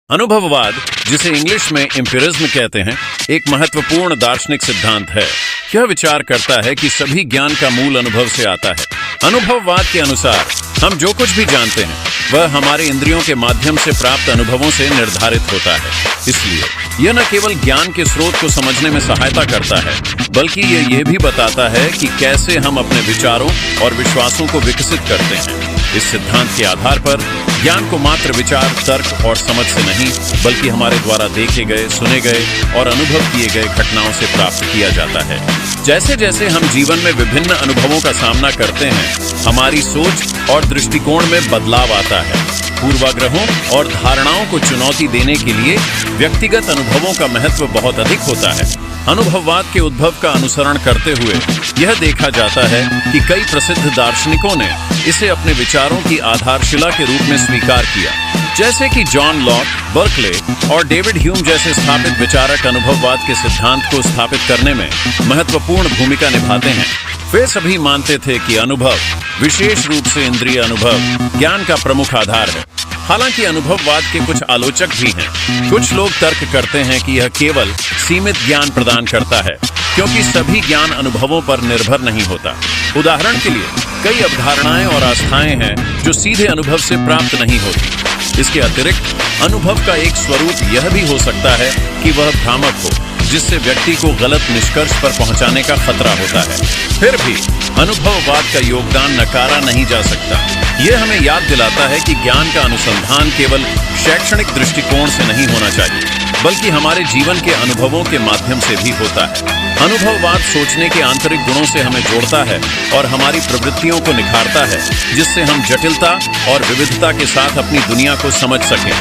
अनुभववाद, जिसे इंग्लिश में एम्पिरिज्म कहते हैं, एक महत्वपूर्ण दार्शनिक सिद्धांत है। यह विचार करता है कि सभी ज्ञान का मूल अनुभव से आता है। अनुभववाद के अनुसार हम जो कुछ भी जानते हैं वह हमारे इंद्रियों के माध्यम से प्राप्त अनुभवों से निर्धारित होता है। इसलिए यह न केवल ज्ञान के स्रोत को समझने में सहायता करता है, बल्कि यह भी बताता है कि कैसे हम अपने विचारों और विश्वासों को विकसित करते हैं। इस सिद्धांत के आधार पर ज्ञान को मात्र विचार, तर्क और समझ से नहीं, बल्कि हमारे द्वारा देखे गए, सुने गए और अनुभव किए गए घटनाओं से प्राप्त किया जाता है। जैसे जैसे हम जीवन में विभिन्न अनुभवों का सामना करते हैं, हमारी सोच और दृष्टिकोण में बदलाव आता है। पूर्वाग्रहों और धारणाओं को चुनौती देने के लिए व्यक्तिगत अनुभवों का महत्व बहुत अधिक होता है। अनुभववाद के उद्भव का अनुसरण करते हुए यह देखा जाता है कि कई प्रसिद्ध दार्शनिकों ने इसे अपने विचारों की आधारशिला के रूप में स्वीकार किया, जैसे कि जॉन लॉक, बर्कले और डेविड ह्यूम जैसे स्थापित विचारक अनुभववाद के सिद्धांत को स्थापित करने में महत्वपूर्ण भूमिका निभाते हैं। वे सभी मानते थे कि अनुभव, विशेष रूप से इंद्रिय अनुभव, ज्ञान का प्रमुख आधार है। हालांकि अनुभववाद के कुछ आलोचक भी हैं। कुछ लोग तर्क करते हैं कि यह केवल सीमित ज्ञान प्रदान करता है, क्योंकि सभी ज्ञान अनुभवों पर निर्भर नहीं होता। उदाहरण के लिए, कई अवधारणाएं और आस्थाएं हैं जो सीधे अनुभव से प्राप्त नहीं होती। इसके अतिरिक्त अनुभव का एक स्वरूप यह भी हो सकता है कि वह भ्रामक हो, जिससे व्यक्ति को गलत निष्कर्ष पर पहुंचाने का खतरा होता है। फिर भी अनुभववाद का योगदान नकारा नहीं जा सकता। यह हमें याद दिलाता है कि ज्ञान का अनुसंधान केवल शैक्षणिक दृष्टिकोण से नहीं होना चाहिए, बल्कि हमारे जीवन के अनुभवों के माध्यम से भी होता है। अनुभववाद सोचने के आंतरिक गुणों से हमें जोड़ता है और हमारी प्रवृत्तियों को निखारता है, जिससे हम जटिलता और विविधता के साथ अपनी दुनिया को समझ सकें।